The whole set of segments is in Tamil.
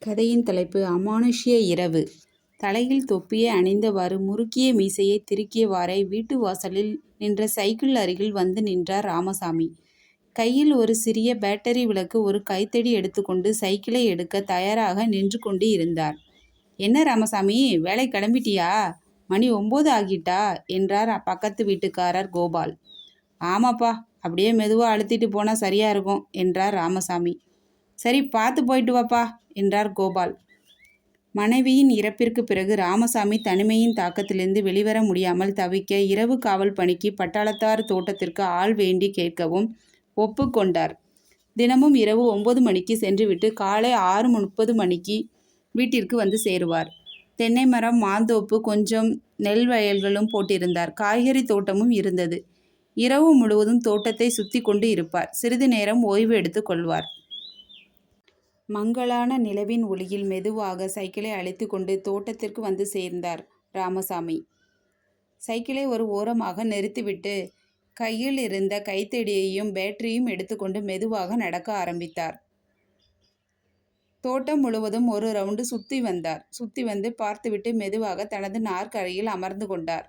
கதையின் தலைப்பு அமானுஷ்ய இரவு. தலையில் தொப்பியை அணிந்தவாறு முறுக்கிய மீசையை திருக்கியவாறே வீட்டு வாசலில் நின்ற சைக்கிள் அருகில் வந்து நின்றார் ராமசாமி. கையில் ஒரு சிறிய பேட்டரி விளக்கு, ஒரு கைத்தடி எடுத்துக்கொண்டு சைக்கிளை எடுக்க தயாராக நின்று கொண்டு இருந்தார். என்ன ராமசாமி, வேலை கிளம்பிட்டியா? மணி 9 ஆகிட்டா என்றார் பக்கத்து வீட்டுக்காரர் கோபால். ஆமாப்பா, அப்படியே மெதுவாக அழுத்திட்டு போனால் சரியா இருக்கும் என்றார் ராமசாமி. சரி, பார்த்து போயிட்டு வாப்பா என்றார் கோபால். மனைவியின் இறப்பிற்கு பிறகு ராமசாமி தனிமையின் தாக்கத்திலிருந்து வெளிவர முடியாமல் தவிக்க இரவு காவல் பணிக்கு பட்டாளத்தார் தோட்டத்திற்கு ஆள் வேண்டி கேட்கவும் ஒப்புக்கொண்டார். தினமும் இரவு 9 மணிக்கு சென்றுவிட்டு காலை 6:30 மணிக்கு வீட்டிற்கு வந்து சேருவார். தென்னை மரம், மாந்தோப்பு, கொஞ்சம் நெல் வயல்களும் போட்டிருந்தார். காய்கறி தோட்டமும் இருந்தது. இரவு முழுவதும் தோட்டத்தை சுற்றி கொண்டு இருப்பார். சிறிது நேரம் ஓய்வு எடுத்து கொள்வார். மங்கலான நிலவின் ஒளியில் மெதுவாக சைக்கிளை அழைத்து கொண்டு தோட்டத்திற்கு வந்து சேர்ந்தார் ராமசாமி. சைக்கிளை ஒரு ஓரமாக நிறுத்திவிட்டு கையில் இருந்த கைத்தடியையும் பேட்டரியும் எடுத்துக்கொண்டு மெதுவாக நடக்க ஆரம்பித்தார். தோட்டம் முழுவதும் ஒரு ரவுண்டு சுற்றி வந்தார். சுற்றி வந்து பார்த்துவிட்டு மெதுவாக தனது நாற்காலியில் அமர்ந்து கொண்டார்.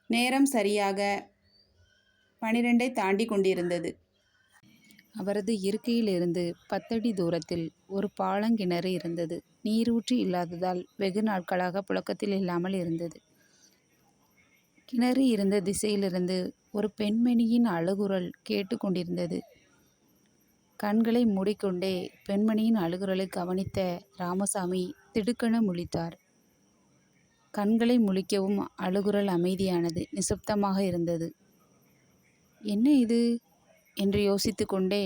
நேரம் சரியாக 12 தாண்டி கொண்டிருந்தது. அவரது இருக்கையிலிருந்து 10 அடி தூரத்தில் ஒரு பாலங்கிணறு இருந்தது. நீரூற்றி இல்லாததால் வெகு நாட்களாக புழக்கத்தில் இல்லாமல் இருந்தது. கிணறு இருந்த திசையிலிருந்து ஒரு பெண்மணியின் அழுகுரல் கேட்டு கொண்டிருந்தது. கண்களை மூடிக்கொண்டே பெண்மணியின் அழுகுரலை கவனித்த ராமசாமி திடுக்கென முழித்தார். கண்களை முழிக்கவும் அழுகுரல் அமைதியானது, நிசப்தமாக இருந்தது. என்ன இது என்று யோசித்து கொண்டே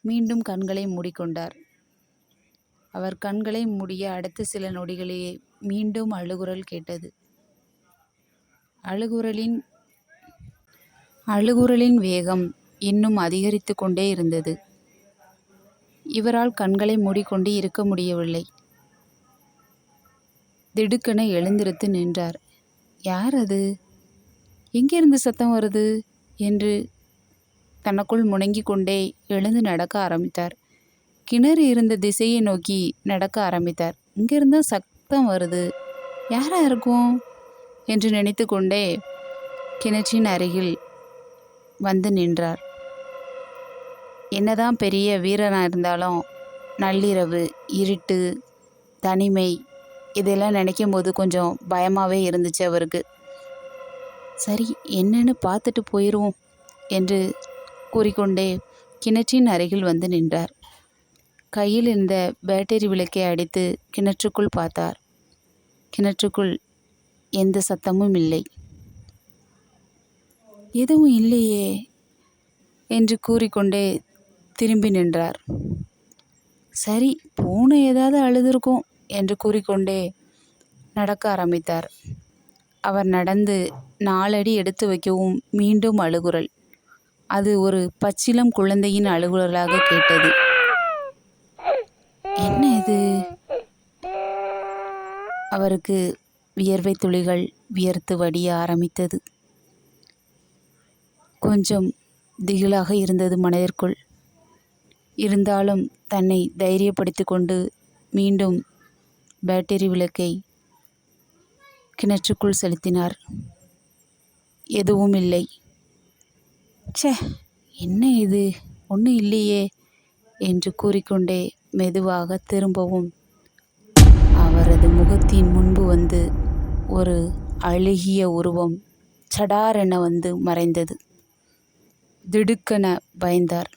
மீண்டும் கண்களை மூடிக்கொண்டார். அவர் கண்களை மூடிய அடுத்த சில நொடிகளே மீண்டும் அழுகுரல் கேட்டது. அழுகுரலின் வேகம் இன்னும் அதிகரித்து கொண்டே இருந்தது. இவரால் கண்களை மூடிக்கொண்டு இருக்க முடியவில்லை. திடுக்கென எழுந்திருத்து நின்றார். யார் அது? எங்கிருந்து சத்தம் வருது என்று தனக்குள் முணங்கிக் கொண்டே எழுந்து நடக்க ஆரம்பித்தார். கிணறு இருந்த திசையை நோக்கி நடக்க ஆரம்பித்தார். இங்கிருந்தா சத்தம் வருது, யாரா இருக்கும் என்று நினைத்து கொண்டே கிணற்றின் அருகில் வந்து நின்றார். என்னதான் பெரிய வீரனாக இருந்தாலும் நள்ளிரவு, இருட்டு, தனிமை இதெல்லாம் நினைக்கும் போது கொஞ்சம் பயமாகவே இருந்துச்சு அவருக்கு. சரி, என்னன்னு பார்த்துட்டு போயிடுவோம் என்று கூறிக்கொண்டே கிணற்றின் அருகில் வந்து நின்றார். கையில் இருந்த பேட்டரி விளக்கை அடித்து கிணற்றுக்குள் பார்த்தார். கிணற்றுக்குள் எந்த சத்தமும் இல்லை. எதுவும் இல்லையே என்று கூறிக்கொண்டே திரும்பி நின்றார். சரி, பூனை ஏதாவது அழுதுருக்கும் என்று கூறிக்கொண்டே நடக்க ஆரம்பித்தார். அவர் நடந்து 4 அடி எடுத்து வைக்கவும் மீண்டும் அழுகுரல். அது ஒரு பச்சிளம் குழந்தையின் அழுகுரலாக கேட்டது. என்ன இது? அவருக்கு வியர்வை துளிகள் வியர்த்து வடிய ஆரம்பித்தது. கொஞ்சம் திகிலாக இருந்தது மனதிற்குள். இருந்தாலும் தன்னை தைரியப்படுத்தி கொண்டு மீண்டும் பேட்டரி விளக்கை கிணற்றுக்குள் செலுத்தினார். எதுவும் இல்லை. ச்சே, என்ன இது, ஒன்றும் இல்லையே என்று கூறிக்கொண்டே மெதுவாக திரும்பவும் அவரது முகத்தின் முன்பு வந்து ஒரு அழுகிய உருவம் சடாரென வந்து மறைந்தது. திடுக்கென பயந்தார்.